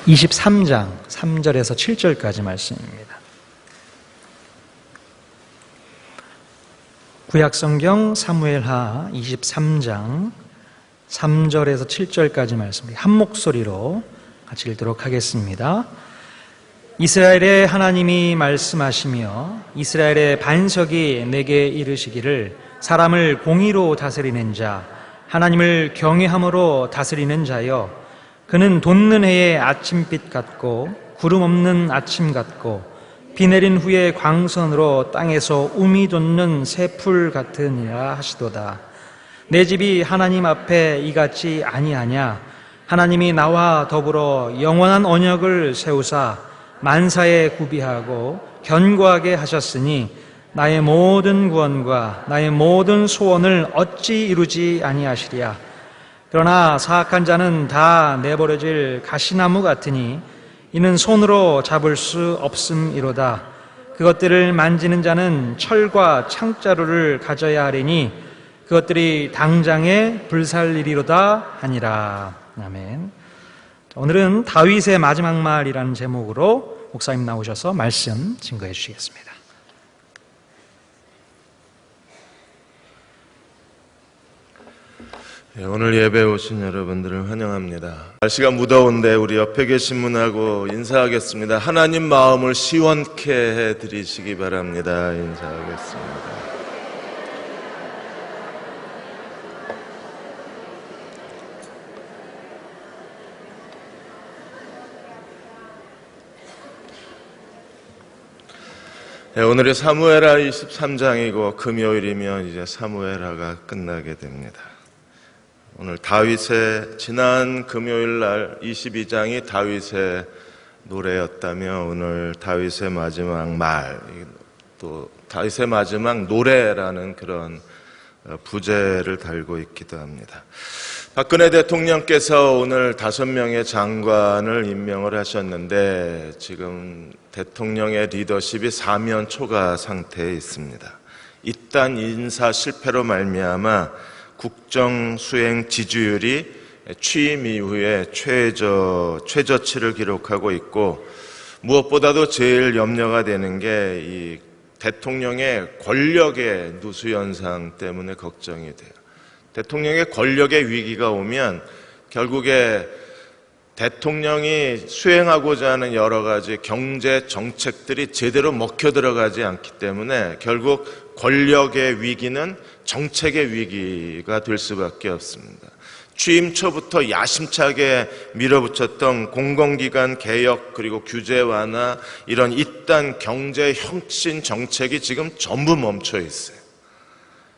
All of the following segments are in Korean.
23장 3절에서 7절까지 말씀입니다. 구약성경 사무엘하 23장 3절에서 7절까지 말씀, 한 목소리로 같이 읽도록 하겠습니다. 이스라엘의 하나님이 말씀하시며 이스라엘의 반석이 내게 이르시기를, 사람을 공의로 다스리는 자, 하나님을 경외함으로 다스리는 자여, 그는 돋는 해의 아침빛 같고 구름 없는 아침 같고 비 내린 후에 광선으로 땅에서 우미 돋는 새풀 같으니라 하시도다. 내 집이 하나님 앞에 이같이 아니하냐? 하나님이 나와 더불어 영원한 언약을 세우사 만사에 구비하고 견고하게 하셨으니 나의 모든 구원과 나의 모든 소원을 어찌 이루지 아니하시랴. 그러나 사악한 자는 다 내버려질 가시나무 같으니 이는 손으로 잡을 수 없음이로다. 그것들을 만지는 자는 철과 창자루를 가져야 하리니 그것들이 당장에 불살리리로다 하니라. 아멘. 오늘은 다윗의 마지막 말이라는 제목으로 목사님 나오셔서 말씀 증거해 주시겠습니다. 오늘 예배에 오신 여러분들을 환영합니다. 날씨가 무더운데 우리 옆에 계신 분하고 인사하겠습니다. 하나님 마음을 시원케 해드리시기 바랍니다. 인사하겠습니다. 오늘이 사무엘하 23장이고 금요일이면 이제 사무엘하가 끝나게 됩니다. 오늘 다윗의 지난 금요일 날 22장이 다윗의 노래였다며 오늘 다윗의 마지막 말, 또 다윗의 마지막 노래라는 그런 부제를 달고 있기도 합니다. 박근혜 대통령께서 오늘 5명의 장관을 임명을 하셨는데 지금 대통령의 리더십이 사면 초과 상태에 있습니다. 이딴 인사 실패로 말미암아 국정 수행 지지율이 취임 이후에 최저치를 기록하고 있고, 무엇보다도 제일 염려가 되는 게 이 대통령의 권력의 누수 현상 때문에 걱정이 돼요. 대통령의 권력의 위기가 오면 결국에 대통령이 수행하고자 하는 여러 가지 경제 정책들이 제대로 먹혀 들어가지 않기 때문에 결국 권력의 위기는 정책의 위기가 될 수밖에 없습니다. 취임 초부터 야심차게 밀어붙였던 공공기관 개혁 그리고 규제 완화, 이런 이딴 경제 혁신 정책이 지금 전부 멈춰 있어요.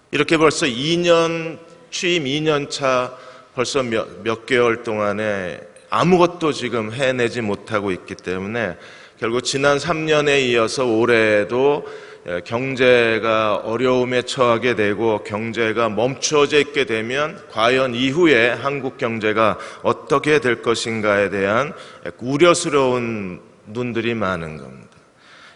이렇게 벌써 취임 2년 차 벌써 몇 개월 동안에 아무것도 지금 해내지 못하고 있기 때문에 결국 지난 3년에 이어서 올해도 경제가 어려움에 처하게 되고 경제가 멈춰져 있게 되면 과연 이후에 한국 경제가 어떻게 될 것인가에 대한 우려스러운 눈들이 많은 겁니다.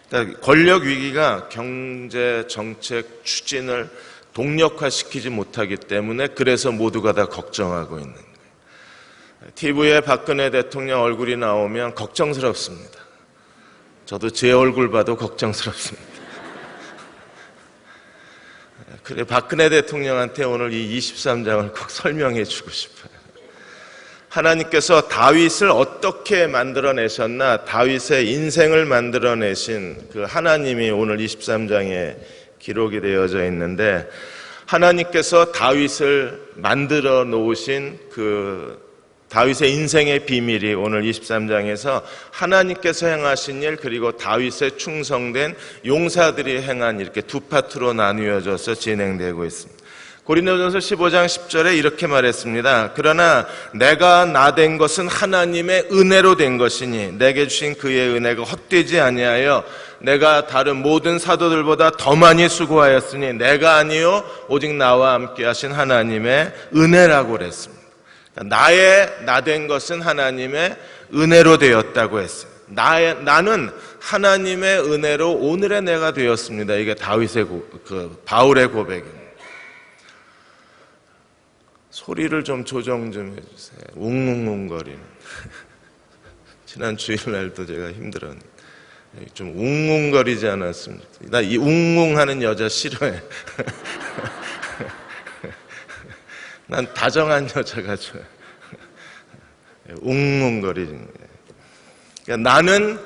그러니까 권력 위기가 경제 정책 추진을 동력화시키지 못하기 때문에 그래서 모두가 다 걱정하고 있는 거예요. TV에 박근혜 대통령 얼굴이 나오면 걱정스럽습니다. 저도 제 얼굴 봐도 걱정스럽습니다. 그래, 박근혜 대통령한테 오늘 이 23장을 꼭 설명해 주고 싶어요. 하나님께서 다윗을 어떻게 만들어내셨나, 다윗의 인생을 만들어내신 그 하나님이 오늘 23장에 기록이 되어져 있는데, 하나님께서 다윗을 만들어 놓으신 그 다윗의 인생의 비밀이 오늘 23장에서 하나님께서 행하신 일, 그리고 다윗의 충성된 용사들이 행한 이렇게 두 파트로 나누어져서 진행되고 있습니다. 고린도전서 15장 10절에 이렇게 말했습니다. 그러나 내가 나 된 것은 하나님의 은혜로 된 것이니 내게 주신 그의 은혜가 헛되지 아니하여 내가 다른 모든 사도들보다 더 많이 수고하였으니 내가 아니요 오직 나와 함께 하신 하나님의 은혜라고 그랬습니다. 나 된 것은 하나님의 은혜로 되었다고 했어요. 나는 하나님의 은혜로 오늘의 내가 되었습니다. 이게 다윗의 바울의 고백입니다. 소리를 좀 조정 좀 해주세요. 웅웅웅거리는. 지난 주일날도 제가 힘들었는데 좀 웅웅거리지 않았습니까? 나 이 웅웅하는 여자 싫어해. 난 다정한 여자가 좋아요. 웅웅거리는 거예요. 그러니까 나는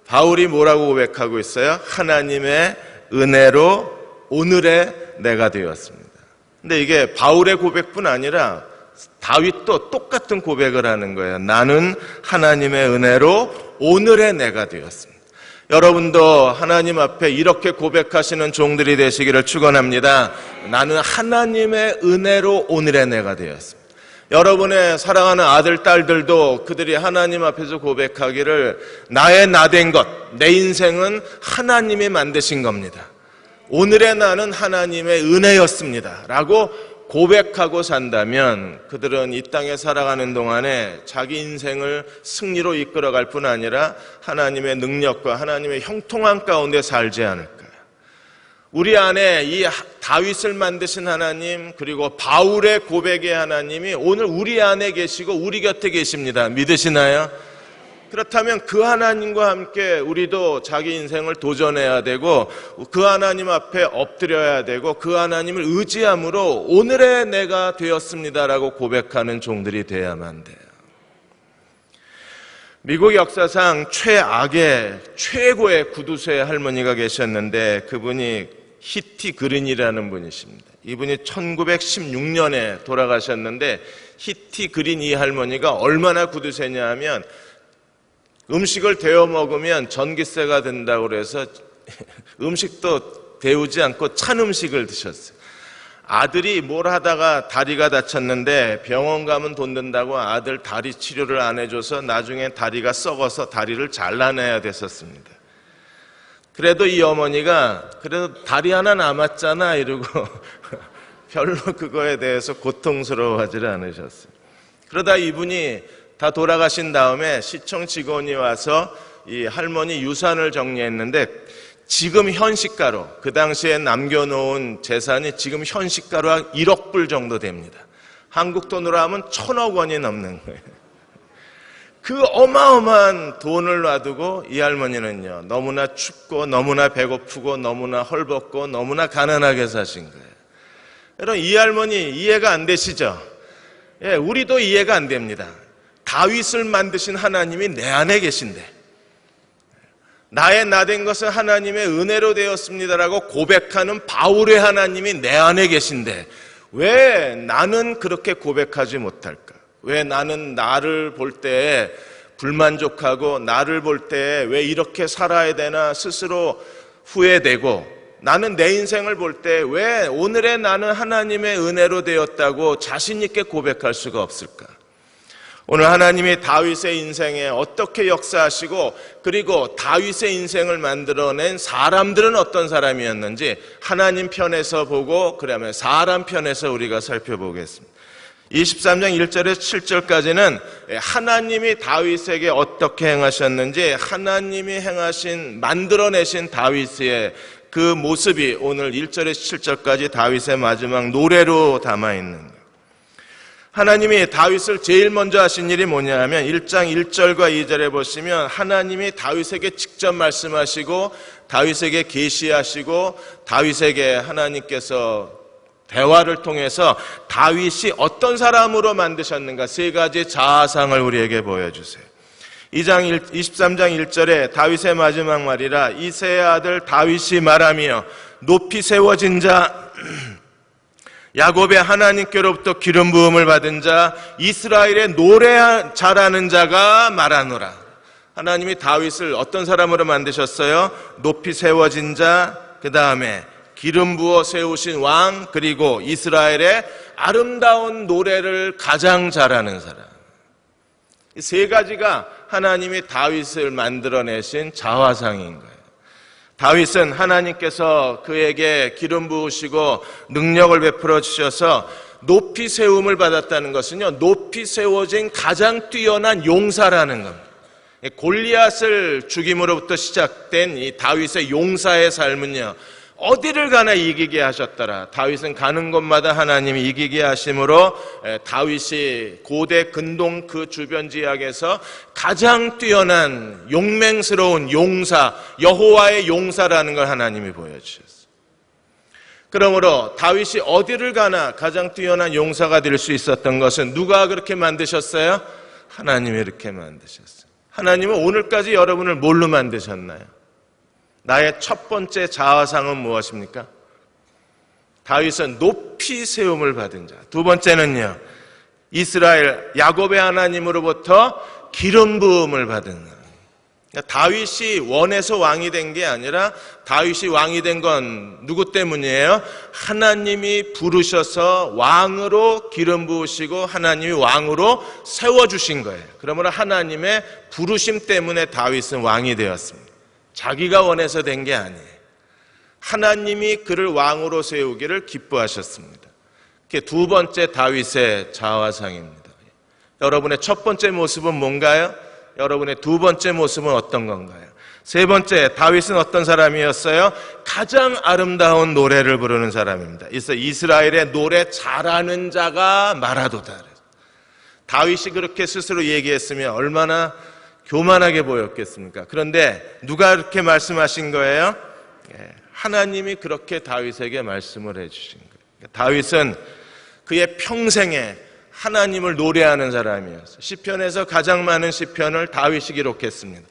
바울이 뭐라고 고백하고 있어요? 하나님의 은혜로 오늘의 내가 되었습니다. 근데 이게 바울의 고백뿐 아니라 다윗도 똑같은 고백을 하는 거예요. 나는 하나님의 은혜로 오늘의 내가 되었습니다. 여러분도 하나님 앞에 이렇게 고백하시는 종들이 되시기를 축원합니다. 나는 하나님의 은혜로 오늘의 내가 되었습니다. 여러분의 사랑하는 아들, 딸들도 그들이 하나님 앞에서 고백하기를 나의 나된 것, 내 인생은 하나님이 만드신 겁니다. 오늘의 나는 하나님의 은혜였습니다. 라고 고백하고 산다면 그들은 이 땅에 살아가는 동안에 자기 인생을 승리로 이끌어갈 뿐 아니라 하나님의 능력과 하나님의 형통함 가운데 살지 않을까. 우리 안에 이 다윗을 만드신 하나님, 그리고 바울의 고백의 하나님이 오늘 우리 안에 계시고 우리 곁에 계십니다. 믿으시나요? 그렇다면 그 하나님과 함께 우리도 자기 인생을 도전해야 되고 그 하나님 앞에 엎드려야 되고 그 하나님을 의지함으로 오늘의 내가 되었습니다라고 고백하는 종들이 돼야만 돼요. 미국 역사상 최악의 최고의 구두쇠 할머니가 계셨는데 그분이 히티 그린이라는 분이십니다. 이분이 1916년에 돌아가셨는데 히티 그린 이 할머니가 얼마나 구두쇠냐 하면 음식을 데워 먹으면 전기세가 든다고 그래서 음식도 데우지 않고 찬 음식을 드셨어요. 아들이 뭘 하다가 다리가 다쳤는데 병원 가면 돈 든다고 아들 다리 치료를 안 해줘서 나중에 다리가 썩어서 다리를 잘라내야 됐었습니다. 그래도 이 어머니가 그래도 다리 하나 남았잖아 이러고 별로 그거에 대해서 고통스러워하지 않으셨어요. 그러다 이분이 다 돌아가신 다음에 시청 직원이 와서 이 할머니 유산을 정리했는데 지금 현시가로 그 당시에 남겨놓은 재산이 지금 현시가로 한 1억 불 정도 됩니다. 한국 돈으로 하면 1,000억 원이 넘는 거예요. 그 어마어마한 돈을 놔두고 이 할머니는요 너무나 춥고 너무나 배고프고 너무나 헐벗고 너무나 가난하게 사신 거예요. 여러분 이 할머니 이해가 안 되시죠? 예, 우리도 이해가 안 됩니다. 다윗을 만드신 하나님이 내 안에 계신데 나의 나된 것은 하나님의 은혜로 되었습니다라고 고백하는 바울의 하나님이 내 안에 계신데 왜 나는 그렇게 고백하지 못할까? 왜 나는 나를 볼 때 불만족하고 나를 볼 때 왜 이렇게 살아야 되나 스스로 후회되고 나는 내 인생을 볼 때 왜 오늘의 나는 하나님의 은혜로 되었다고 자신 있게 고백할 수가 없을까? 오늘 하나님이 다윗의 인생에 어떻게 역사하시고 그리고 다윗의 인생을 만들어낸 사람들은 어떤 사람이었는지 하나님 편에서 보고 그러면 사람 편에서 우리가 살펴보겠습니다. 23장 1절에서 7절까지는 하나님이 다윗에게 어떻게 행하셨는지 하나님이 행하신 만들어내신 다윗의 그 모습이 오늘 1절에서 7절까지 다윗의 마지막 노래로 담아있는 거예요. 하나님이 다윗을 제일 먼저 하신 일이 뭐냐 하면 1장 1절과 2절에 보시면 하나님이 다윗에게 직접 말씀하시고 다윗에게 계시하시고 다윗에게 하나님께서 대화를 통해서 다윗이 어떤 사람으로 만드셨는가 세 가지 자아상을 우리에게 보여주세요. 23장 1절에 다윗의 마지막 말이라 이새의 아들 다윗이 말하며 높이 세워진 자 야곱의 하나님께로부터 기름 부음을 받은 자 이스라엘의 노래 잘하는 자가 말하노라. 하나님이 다윗을 어떤 사람으로 만드셨어요? 높이 세워진 자, 그 다음에 기름 부어 세우신 왕, 그리고 이스라엘의 아름다운 노래를 가장 잘하는 사람. 이 세 가지가 하나님이 다윗을 만들어내신 자화상인 거예요. 다윗은 하나님께서 그에게 기름 부으시고 능력을 베풀어 주셔서 높이 세움을 받았다는 것은요, 높이 세워진 가장 뛰어난 용사라는 겁니다. 골리앗을 죽임으로부터 시작된 이 다윗의 용사의 삶은요, 어디를 가나 이기게 하셨더라. 다윗은 가는 곳마다 하나님이 이기게 하심으로 다윗이 고대 근동 그 주변 지역에서 가장 뛰어난 용맹스러운 용사, 여호와의 용사라는 걸 하나님이 보여주셨어요. 그러므로 다윗이 어디를 가나 가장 뛰어난 용사가 될 수 있었던 것은 누가 그렇게 만드셨어요? 하나님이 이렇게 만드셨어요. 하나님은 오늘까지 여러분을 뭘로 만드셨나요? 나의 첫 번째 자아상은 무엇입니까? 다윗은 높이 세움을 받은 자. 두 번째는요, 이스라엘 야곱의 하나님으로부터 기름 부음을 받은 자. 그러니까 다윗이 원해서 왕이 된 게 아니라 다윗이 왕이 된 건 누구 때문이에요? 하나님이 부르셔서 왕으로 기름 부으시고 하나님이 왕으로 세워주신 거예요. 그러므로 하나님의 부르심 때문에 다윗은 왕이 되었습니다. 자기가 원해서 된 게 아니에요. 하나님이 그를 왕으로 세우기를 기뻐하셨습니다. 그게 두 번째 다윗의 자화상입니다. 여러분의 첫 번째 모습은 뭔가요? 여러분의 두 번째 모습은 어떤 건가요? 세 번째, 다윗은 어떤 사람이었어요? 가장 아름다운 노래를 부르는 사람입니다. 이스라엘의 노래 잘하는 자가 말하도다. 다윗이 그렇게 스스로 얘기했으면 얼마나 교만하게 보였겠습니까? 그런데 누가 그렇게 말씀하신 거예요? 하나님이 그렇게 다윗에게 말씀을 해주신 거예요. 다윗은 그의 평생에 하나님을 노래하는 사람이었어요. 시편에서 가장 많은 시편을 다윗이 기록했습니다.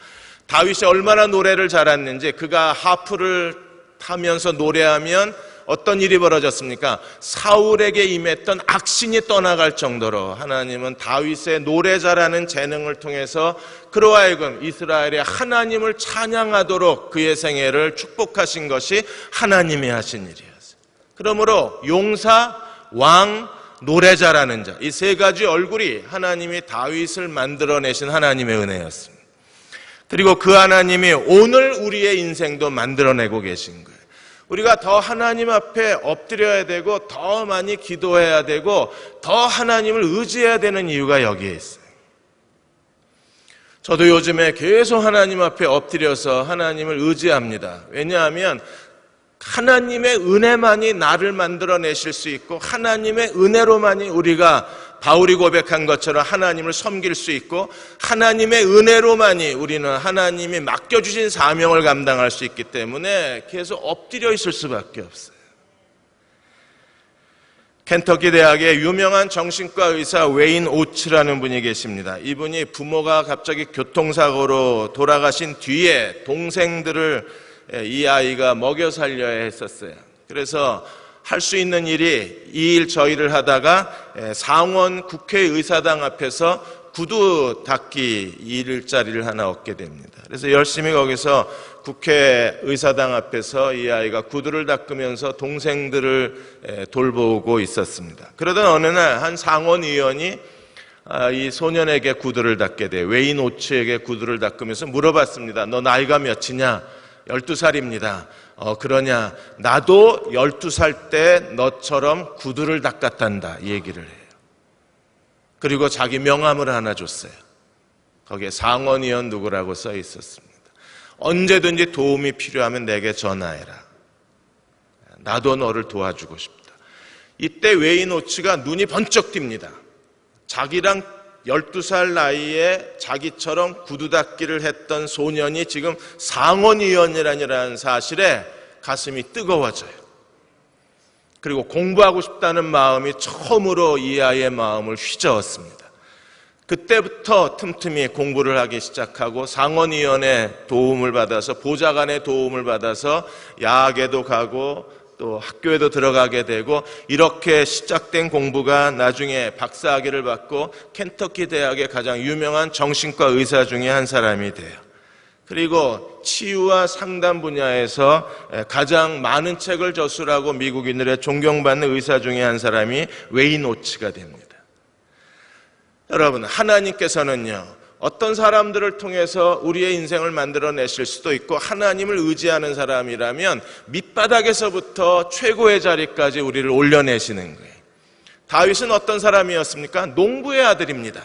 다윗이 얼마나 노래를 잘했는지, 그가 하프를 타면서 노래하면 어떤 일이 벌어졌습니까? 사울에게 임했던 악신이 떠나갈 정도로 하나님은 다윗의 노래 잘하는 재능을 통해서 그로 하여금 이스라엘의 하나님을 찬양하도록 그의 생애를 축복하신 것이 하나님이 하신 일이었어요. 그러므로 용사, 왕, 노래 잘하는 자, 이 세 가지 얼굴이 하나님이 다윗을 만들어내신 하나님의 은혜였습니다. 그리고 그 하나님이 오늘 우리의 인생도 만들어내고 계신 거예요. 우리가 더 하나님 앞에 엎드려야 되고 더 많이 기도해야 되고 더 하나님을 의지해야 되는 이유가 여기에 있어요. 저도 요즘에 계속 하나님 앞에 엎드려서 하나님을 의지합니다. 왜냐하면 하나님의 은혜만이 나를 만들어내실 수 있고 하나님의 은혜로만이 우리가 바울이 고백한 것처럼 하나님을 섬길 수 있고 하나님의 은혜로만이 우리는 하나님이 맡겨주신 사명을 감당할 수 있기 때문에 계속 엎드려 있을 수밖에 없어요. 켄터키 대학의 유명한 정신과 의사 웨인 오츠라는 분이 계십니다. 이분이 부모가 갑자기 교통사고로 돌아가신 뒤에 동생들을 이 아이가 먹여 살려야 했었어요. 그래서 할 수 있는 일이 이 일 저 일을 하다가 상원 국회의사당 앞에서 구두 닦기 일자리를 하나 얻게 됩니다. 그래서 열심히 거기서 국회의사당 앞에서 이 아이가 구두를 닦으면서 동생들을 돌보고 있었습니다. 그러던 어느 날 한 상원 의원이 이 소년에게 구두를 닦게 돼 웨인 오츠에게 구두를 닦으면서 물어봤습니다. 너 나이가 몇이냐? 12살입니다. 그러냐? 나도 12살 때 너처럼 구두를 닦았단다. 이 얘기를 해요. 그리고 자기 명함을 하나 줬어요. 거기에 상원의원 누구라고 써 있었습니다. 언제든지 도움이 필요하면 내게 전화해라. 나도 너를 도와주고 싶다. 이때 웨인 오츠가 눈이 번쩍 띕니다. 자기랑 12살 나이에 자기처럼 구두 닦기를 했던 소년이 지금 상원의원이라는 사실에 가슴이 뜨거워져요. 그리고 공부하고 싶다는 마음이 처음으로 이 아이의 마음을 휘저었습니다. 그때부터 틈틈이 공부를 하기 시작하고 상원의원의 도움을 받아서 보좌관의 도움을 받아서 야학에도 가고 또 학교에도 들어가게 되고 이렇게 시작된 공부가 나중에 박사학위를 받고 켄터키 대학의 가장 유명한 정신과 의사 중에 한 사람이 돼요. 그리고 치유와 상담 분야에서 가장 많은 책을 저술하고 미국인들의 존경받는 의사 중에 한 사람이 웨인 오츠가 됩니다. 여러분, 하나님께서는요, 어떤 사람들을 통해서 우리의 인생을 만들어내실 수도 있고 하나님을 의지하는 사람이라면 밑바닥에서부터 최고의 자리까지 우리를 올려내시는 거예요. 다윗은 어떤 사람이었습니까? 농부의 아들입니다.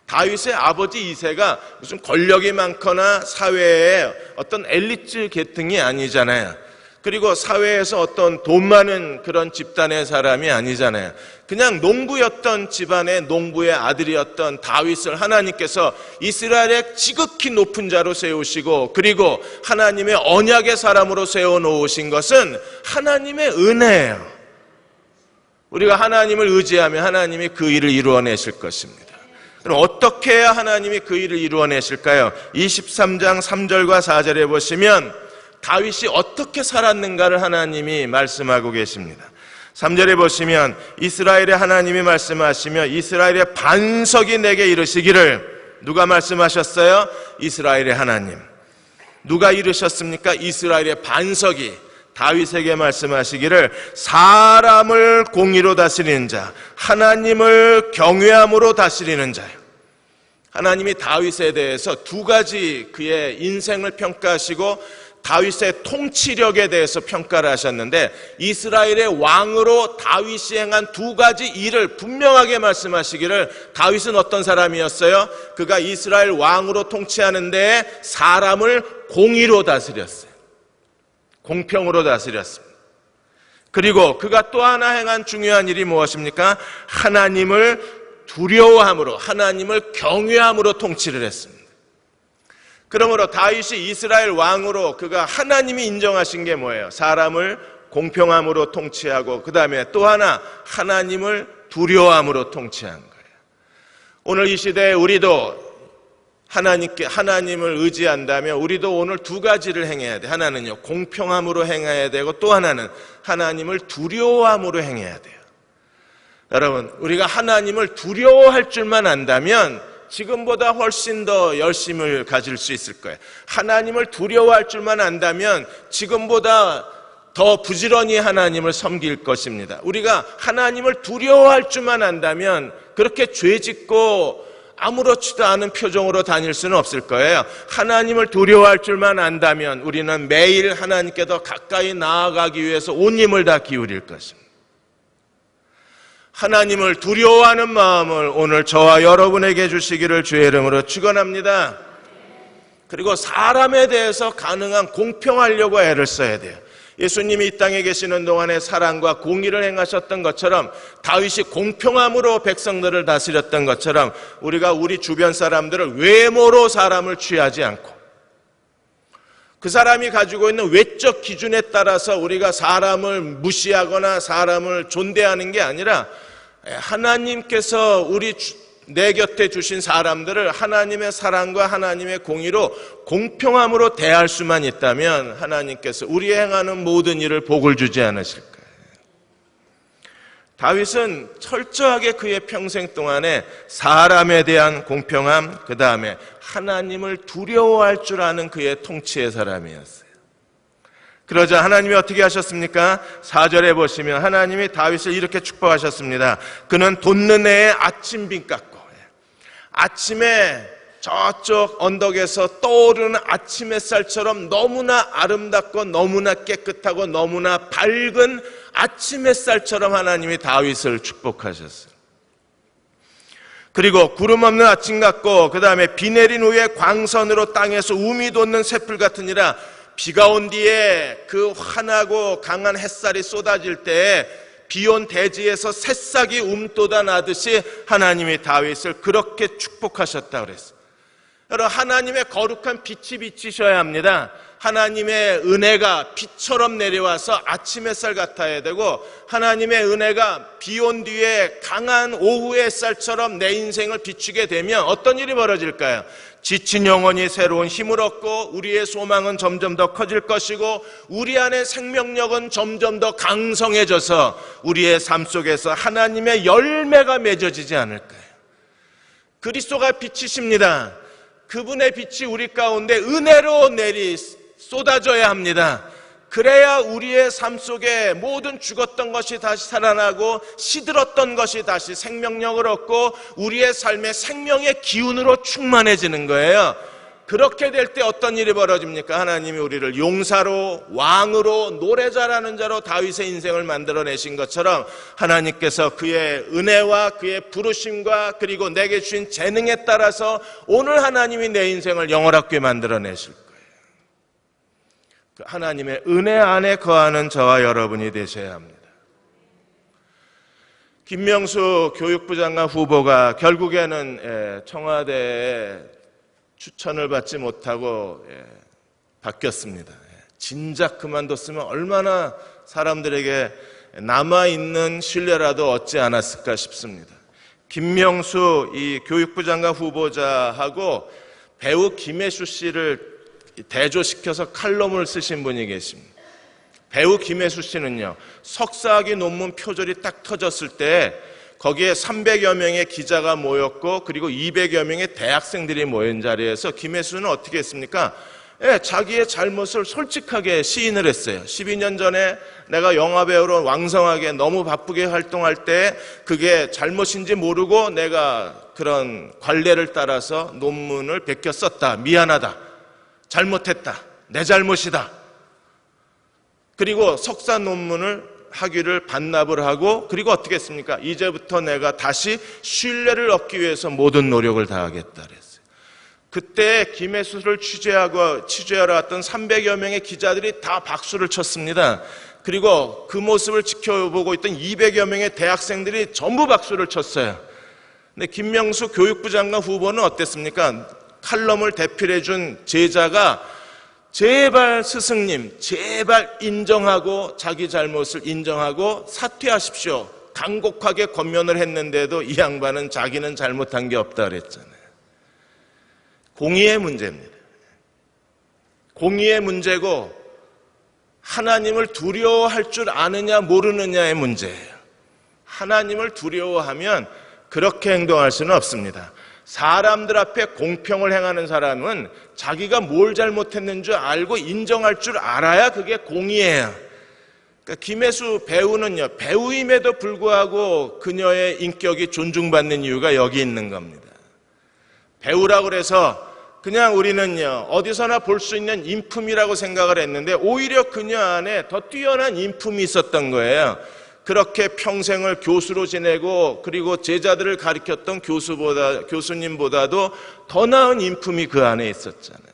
다윗의 아버지 이새가 무슨 권력이 많거나 사회의 어떤 엘리트 계층이 아니잖아요. 그리고 사회에서 어떤 돈 많은 그런 집단의 사람이 아니잖아요. 그냥 농부였던 집안의 농부의 아들이었던 다윗을 하나님께서 이스라엘의 지극히 높은 자로 세우시고, 그리고 하나님의 언약의 사람으로 세워놓으신 것은 하나님의 은혜예요. 우리가 하나님을 의지하면 하나님이 그 일을 이루어내실 것입니다. 그럼 어떻게 해야 하나님이 그 일을 이루어내실까요? 23장 3절과 4절에 보시면 다윗이 어떻게 살았는가를 하나님이 말씀하고 계십니다. 3절에 보시면 이스라엘의 하나님이 말씀하시며 이스라엘의 반석이 내게 이르시기를, 누가 말씀하셨어요? 이스라엘의 하나님. 누가 이르셨습니까? 이스라엘의 반석이 다윗에게 말씀하시기를, 사람을 공의로 다스리는 자, 하나님을 경외함으로 다스리는 자요. 하나님이 다윗에 대해서 두 가지 그의 인생을 평가하시고 다윗의 통치력에 대해서 평가를 하셨는데, 이스라엘의 왕으로 다윗이 행한 두 가지 일을 분명하게 말씀하시기를, 다윗은 어떤 사람이었어요? 그가 이스라엘 왕으로 통치하는데 사람을 공의로 다스렸어요. 공평으로 다스렸습니다. 그리고 그가 또 하나 행한 중요한 일이 무엇입니까? 하나님을 두려워함으로, 하나님을 경외함으로 통치를 했습니다. 그러므로 다윗이 이스라엘 왕으로 그가 하나님이 인정하신 게 뭐예요? 사람을 공평함으로 통치하고, 그 다음에 또 하나 하나님을 두려워함으로 통치한 거예요. 오늘 이 시대에 우리도 하나님을 의지한다면 우리도 오늘 두 가지를 행해야 돼. 하나는요, 공평함으로 행해야 되고, 또 하나는 하나님을 두려워함으로 행해야 돼요. 여러분, 우리가 하나님을 두려워할 줄만 안다면 지금보다 훨씬 더 열심을 가질 수 있을 거예요. 하나님을 두려워할 줄만 안다면 지금보다 더 부지런히 하나님을 섬길 것입니다. 우리가 하나님을 두려워할 줄만 안다면 그렇게 죄짓고 아무렇지도 않은 표정으로 다닐 수는 없을 거예요. 하나님을 두려워할 줄만 안다면 우리는 매일 하나님께 더 가까이 나아가기 위해서 온 힘을 다 기울일 것입니다. 하나님을 두려워하는 마음을 오늘 저와 여러분에게 주시기를 주의 이름으로 축원합니다. 그리고 사람에 대해서 가능한 공평하려고 애를 써야 돼요. 예수님이 이 땅에 계시는 동안에 사랑과 공의를 행하셨던 것처럼, 다윗이 공평함으로 백성들을 다스렸던 것처럼, 우리가 우리 주변 사람들을 외모로 사람을 취하지 않고 그 사람이 가지고 있는 외적 기준에 따라서 우리가 사람을 무시하거나 사람을 존대하는 게 아니라, 하나님께서 내 곁에 주신 사람들을 하나님의 사랑과 하나님의 공의로 공평함으로 대할 수만 있다면 하나님께서 우리 행하는 모든 일을 복을 주지 않으실 거예요. 다윗은 철저하게 그의 평생 동안에 사람에 대한 공평함, 그 다음에 하나님을 두려워할 줄 아는 그의 통치의 사람이었어요. 그러자 하나님이 어떻게 하셨습니까? 4절에 보시면 하나님이 다윗을 이렇게 축복하셨습니다. 그는 돋는 해의 아침빛 같고, 아침에 저쪽 언덕에서 떠오르는 아침 햇살처럼 너무나 아름답고 너무나 깨끗하고 너무나 밝은 아침 햇살처럼 하나님이 다윗을 축복하셨어요. 그리고 구름 없는 아침 같고, 그 다음에 비 내린 후에 광선으로 땅에서 움이 돋는 새풀 같으니라. 비가 온 뒤에 그 환하고 강한 햇살이 쏟아질 때에 비온 대지에서 새싹이 움돋아 나듯이 하나님이 다윗을 그렇게 축복하셨다고 그랬어요. 여러분, 하나님의 거룩한 빛이 비치셔야 합니다. 하나님의 은혜가 빛처럼 내려와서 아침 햇살 같아야 되고, 하나님의 은혜가 비 온 뒤에 강한 오후의 햇살처럼 내 인생을 비추게 되면 어떤 일이 벌어질까요? 지친 영혼이 새로운 힘을 얻고, 우리의 소망은 점점 더 커질 것이고, 우리 안의 생명력은 점점 더 강성해져서 우리의 삶 속에서 하나님의 열매가 맺어지지 않을까요? 그리스도가 빛이십니다. 그분의 빛이 우리 가운데 은혜로 쏟아져야 합니다. 그래야 우리의 삶 속에 모든 죽었던 것이 다시 살아나고, 시들었던 것이 다시 생명력을 얻고, 우리의 삶의 생명의 기운으로 충만해지는 거예요. 그렇게 될 때 어떤 일이 벌어집니까? 하나님이 우리를 용사로, 왕으로, 노래 잘하는 자로 다윗의 인생을 만들어내신 것처럼, 하나님께서 그의 은혜와 그의 부르심과 그리고 내게 주신 재능에 따라서 오늘 하나님이 내 인생을 영원하게 만들어내실 거예요. 그 하나님의 은혜 안에 거하는 저와 여러분이 되셔야 합니다. 김명수 교육부 장관 후보가 결국에는 청와대에 추천을 받지 못하고 바뀌었습니다. 진작 그만뒀으면 얼마나 사람들에게 남아있는 신뢰라도 얻지 않았을까 싶습니다. 김명수 이 교육부 장관 후보자하고 배우 김혜수 씨를 대조시켜서 칼럼을 쓰신 분이 계십니다. 배우 김혜수 씨는요, 석사학위 논문 표절이 딱 터졌을 때 거기에 300여 명의 기자가 모였고 그리고 200여 명의 대학생들이 모인 자리에서 김혜수는 어떻게 했습니까? 자기의 잘못을 솔직하게 시인을 했어요. 12년 전에 내가 영화배우로 왕성하게 너무 바쁘게 활동할 때 그게 잘못인지 모르고 내가 그런 관례를 따라서 논문을 베껴 썼다. 미안하다. 잘못했다. 내 잘못이다. 그리고 석사 논문을 학위를 반납을 하고 그리고 어떻게 했습니까? 이제부터 내가 다시 신뢰를 얻기 위해서 모든 노력을 다하겠다 그랬어요. 그때 김혜수를 취재하러 왔던 300여 명의 기자들이 다 박수를 쳤습니다. 그리고 그 모습을 지켜보고 있던 200여 명의 대학생들이 전부 박수를 쳤어요. 근데 김명수 교육부 장관 후보는 어땠습니까? 칼럼을 대필해준 제자가 제발 스승님, 제발 인정하고 자기 잘못을 인정하고 사퇴하십시오. 간곡하게 권면을 했는데도 이 양반은 자기는 잘못한 게 없다 그랬잖아요. 공의의 문제입니다. 공의의 문제고 하나님을 두려워할 줄 아느냐 모르느냐의 문제예요. 하나님을 두려워하면 그렇게 행동할 수는 없습니다. 사람들 앞에 공평을 행하는 사람은 자기가 뭘 잘못했는 줄 알고 인정할 줄 알아야 그게 공의예요. 그러니까 김혜수 배우는요, 배우임에도 불구하고 그녀의 인격이 존중받는 이유가 여기 있는 겁니다. 배우라고 그래서 그냥 우리는요, 어디서나 볼 수 있는 인품이라고 생각을 했는데 오히려 그녀 안에 더 뛰어난 인품이 있었던 거예요. 그렇게 평생을 교수로 지내고 그리고 제자들을 가르쳤던 교수님보다도 더 나은 인품이 그 안에 있었잖아요.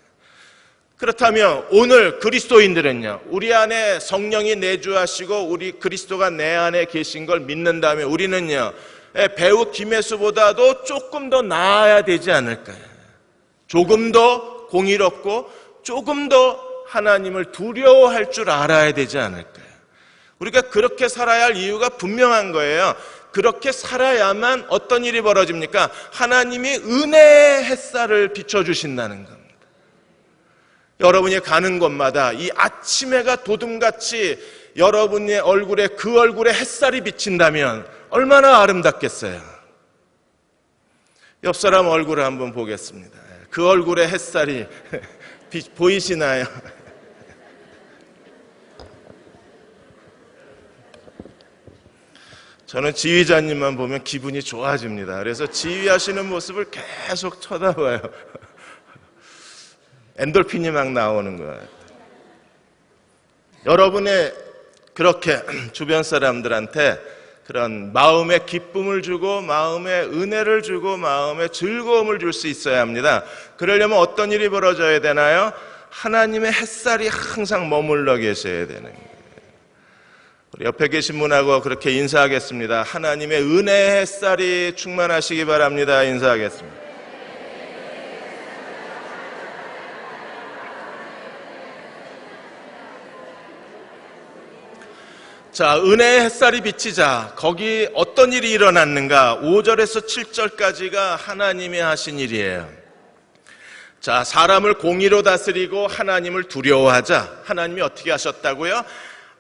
그렇다면 오늘 그리스도인들은요, 우리 안에 성령이 내주하시고 우리 그리스도가 내 안에 계신 걸 믿는다면 우리는요, 배우 김혜수보다도 조금 더 나아야 되지 않을까요? 조금 더 공의롭고 조금 더 하나님을 두려워할 줄 알아야 되지 않을까요? 우리가 그렇게 살아야 할 이유가 분명한 거예요. 그렇게 살아야만 어떤 일이 벌어집니까? 하나님이 은혜의 햇살을 비춰주신다는 겁니다. 여러분이 가는 곳마다 이 아침 해가 도둠같이 여러분의 얼굴에 그 얼굴에 햇살이 비친다면 얼마나 아름답겠어요. 옆 사람 얼굴을 한번 보겠습니다. 그 얼굴에 햇살이 보이시나요? 저는 지휘자님만 보면 기분이 좋아집니다. 그래서 지휘하시는 모습을 계속 쳐다봐요. 엔돌핀이 막 나오는 거예요. 여러분의 그렇게 주변 사람들한테 그런 마음의 기쁨을 주고 마음의 은혜를 주고 마음의 즐거움을 줄 수 있어야 합니다. 그러려면 어떤 일이 벌어져야 되나요? 하나님의 햇살이 항상 머물러 계셔야 되는 거예요. 우리 옆에 계신 분하고 그렇게 인사하겠습니다. 하나님의 은혜의 햇살이 충만하시기 바랍니다. 인사하겠습니다. 자, 은혜의 햇살이 비치자. 거기 어떤 일이 일어났는가? 5절에서 7절까지가 하나님이 하신 일이에요. 자, 사람을 공의로 다스리고 하나님을 두려워하자. 하나님이 어떻게 하셨다고요?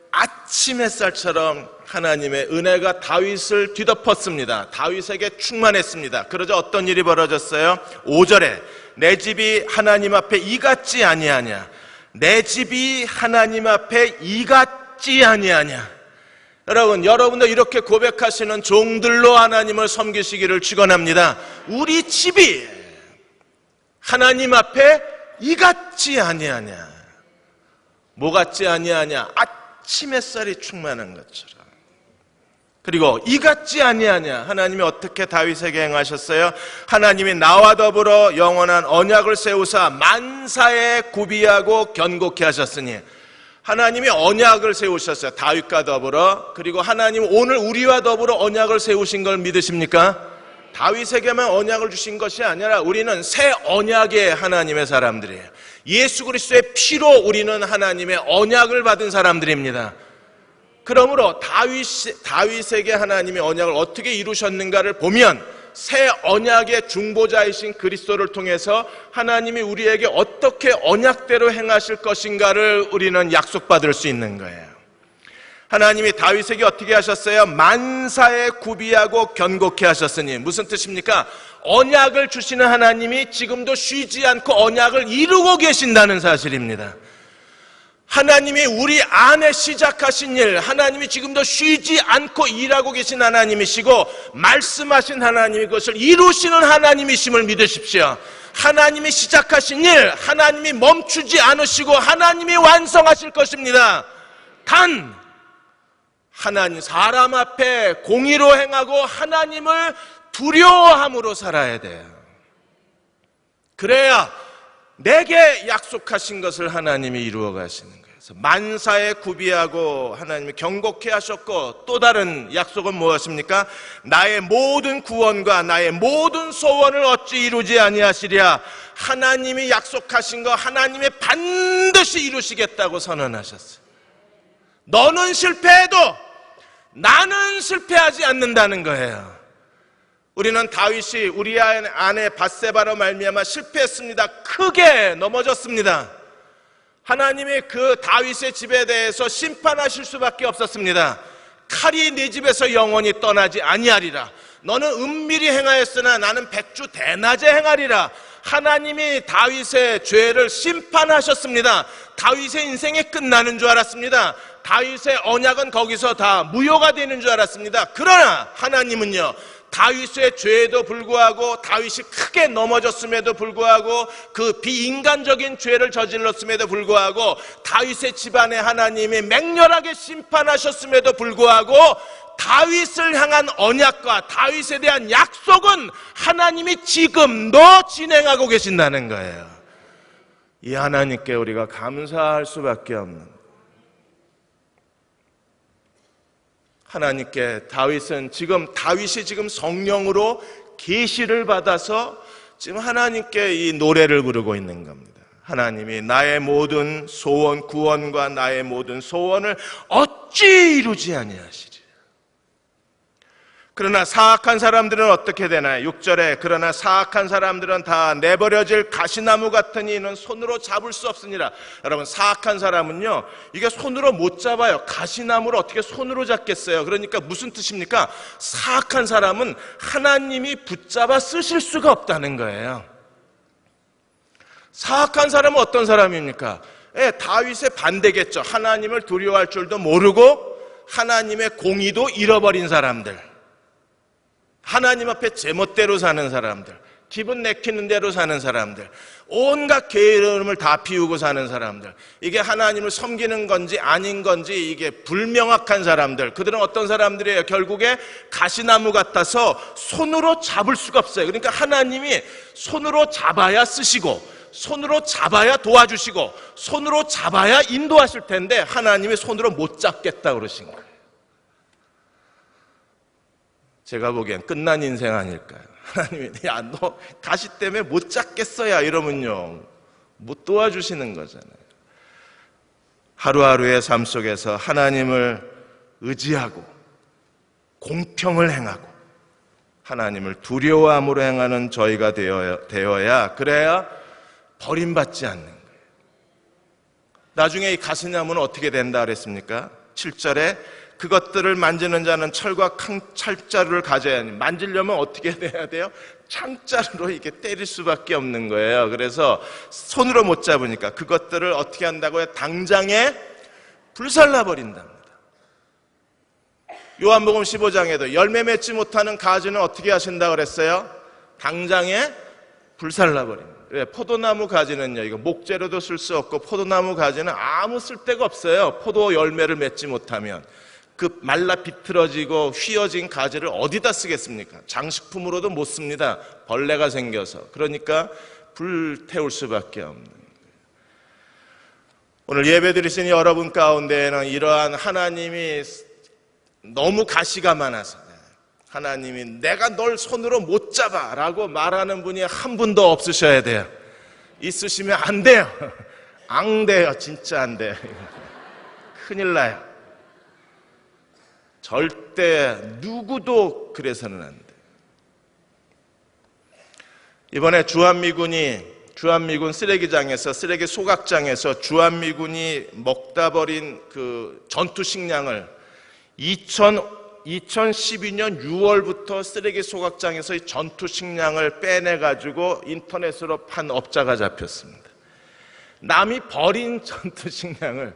아침 햇살처럼 하나님의 은혜가 다윗을 뒤덮었습니다. 다윗에게 충만했습니다. 그러자 어떤 일이 벌어졌어요? 5절에 내 집이 하나님 앞에 이같지 아니하냐. 내 집이 하나님 앞에 이같지 아니하냐. 여러분도 이렇게 고백하시는 종들로 하나님을 섬기시기를 축원합니다. 우리 집이 하나님 앞에 이같지 아니하냐. 뭐 같지 아니하냐. 아침 햇살이 충만한 것처럼. 그리고 이같지 아니하냐. 하나님이 어떻게 다윗에게 행하셨어요? 하나님이 나와 더불어 영원한 언약을 세우사 만사에 구비하고 견고케 하셨으니 하나님이 언약을 세우셨어요. 다윗과 더불어. 그리고 하나님 오늘 우리와 더불어 언약을 세우신 걸 믿으십니까? 다윗에게만 언약을 주신 것이 아니라 우리는 새 언약의 하나님의 사람들이에요. 예수 그리스도의 피로 우리는 하나님의 언약을 받은 사람들입니다. 그러므로 다윗에게 하나님의 언약을 어떻게 이루셨는가를 보면 새 언약의 중보자이신 그리스도를 통해서 하나님이 우리에게 어떻게 언약대로 행하실 것인가를 우리는 약속받을 수 있는 거예요. 하나님이 다윗에게 어떻게 하셨어요? 만사에 구비하고 견고케 하셨으니 무슨 뜻입니까? 언약을 주시는 하나님이 지금도 쉬지 않고 언약을 이루고 계신다는 사실입니다. 하나님이 우리 안에 시작하신 일, 하나님이 지금도 쉬지 않고 일하고 계신 하나님이시고 말씀하신 하나님이 그것을 이루시는 하나님이심을 믿으십시오. 하나님이 시작하신 일, 하나님이 멈추지 않으시고 하나님이 완성하실 것입니다. 단 하나님, 사람 앞에 공의로 행하고 하나님을 두려워함으로 살아야 돼요. 그래야 내게 약속하신 것을 하나님이 이루어 가시는 거예요. 그래서 만사에 구비하고 하나님이 경고케 하셨고 또 다른 약속은 무엇입니까? 나의 모든 구원과 나의 모든 소원을 어찌 이루지 아니하시랴. 하나님이 약속하신 거 하나님이 반드시 이루시겠다고 선언하셨어요. 너는 실패해도 나는 실패하지 않는다는 거예요. 우리는 다윗이 우리 아내 밧세바로 말미암아 실패했습니다. 크게 넘어졌습니다. 하나님이 그 다윗의 집에 대해서 심판하실 수밖에 없었습니다. 칼이 네 집에서 영원히 떠나지 아니하리라. 너는 은밀히 행하였으나 나는 백주 대낮에 행하리라. 하나님이 다윗의 죄를 심판하셨습니다. 다윗의 인생이 끝나는 줄 알았습니다. 다윗의 언약은 거기서 다 무효가 되는 줄 알았습니다. 그러나 하나님은요, 다윗의 죄에도 불구하고 다윗이 크게 넘어졌음에도 불구하고 그 비인간적인 죄를 저질렀음에도 불구하고 다윗의 집안에 하나님이 맹렬하게 심판하셨음에도 불구하고 다윗을 향한 언약과 다윗에 대한 약속은 하나님이 지금도 진행하고 계신다는 거예요. 이 하나님께 우리가 감사할 수밖에 없는, 하나님께 다윗이 지금 성령으로 계시를 받아서 지금 하나님께 이 노래를 부르고 있는 겁니다. 하나님이 나의 모든 소원, 구원과 나의 모든 소원을 어찌 이루지 아니하시리. 그러나 사악한 사람들은 어떻게 되나요? 6절에 그러나 사악한 사람들은 다 내버려질 가시나무 같으니 이는 손으로 잡을 수 없으니라. 여러분, 사악한 사람은요, 이게 손으로 못 잡아요. 가시나무를 어떻게 손으로 잡겠어요? 그러니까 무슨 뜻입니까? 사악한 사람은 하나님이 붙잡아 쓰실 수가 없다는 거예요. 사악한 사람은 어떤 사람입니까? 다윗의 반대겠죠. 하나님을 두려워할 줄도 모르고 하나님의 공의도 잃어버린 사람들, 하나님 앞에 제멋대로 사는 사람들, 기분 내키는 대로 사는 사람들, 온갖 게으름을 다 피우고 사는 사람들, 이게 하나님을 섬기는 건지 아닌 건지 이게 불명확한 사람들, 그들은 어떤 사람들이에요? 결국에 가시나무 같아서 손으로 잡을 수가 없어요. 그러니까 하나님이 손으로 잡아야 쓰시고 손으로 잡아야 도와주시고 손으로 잡아야 인도하실 텐데 하나님이 손으로 못 잡겠다 그러신 거예요. 제가 보기엔 끝난 인생 아닐까요? 하나님이 야, 너 가시 때문에 못 잡겠어야 이러면요, 못 도와주시는 거잖아요. 하루하루의 삶 속에서 하나님을 의지하고 공평을 행하고 하나님을 두려워함으로 행하는 저희가 되어야, 그래야 버림받지 않는 거예요. 나중에 이 가시나무는 어떻게 된다 그랬습니까? 7절에 그것들을 만지는 자는 철과 찰자루를 가져야 하니, 만지려면 어떻게 해야 돼요? 창자루로 이렇게 때릴 수밖에 없는 거예요. 그래서 손으로 못 잡으니까 그것들을 어떻게 한다고요? 당장에 불살라버린답니다. 요한복음 15장에도 열매 맺지 못하는 가지는 어떻게 하신다고 그랬어요? 당장에 불살라버립니다. 왜? 포도나무 가지는요, 이거 목재로도 쓸 수 없고 포도나무 가지는 아무 쓸데가 없어요. 포도 열매를 맺지 못하면 그 말라 비틀어지고 휘어진 가지를 어디다 쓰겠습니까? 장식품으로도 못 씁니다. 벌레가 생겨서. 그러니까 불 태울 수밖에 없는 거예요. 오늘 예배드리신 여러분 가운데에는 이러한 하나님이 너무 가시가 많아서 하나님이 내가 널 손으로 못 잡아 라고 말하는 분이 한 분도 없으셔야 돼요. 있으시면 안 돼요. 안 돼요. 진짜 안 돼요. 큰일 나요. 절대 누구도 그래서는 안 돼요. 이번에 주한미군 쓰레기장에서, 쓰레기 소각장에서 주한미군이 먹다 버린 그 전투 식량을 2012년 6월부터 쓰레기 소각장에서 이 전투 식량을 빼내가지고 인터넷으로 판 업자가 잡혔습니다. 남이 버린 전투 식량을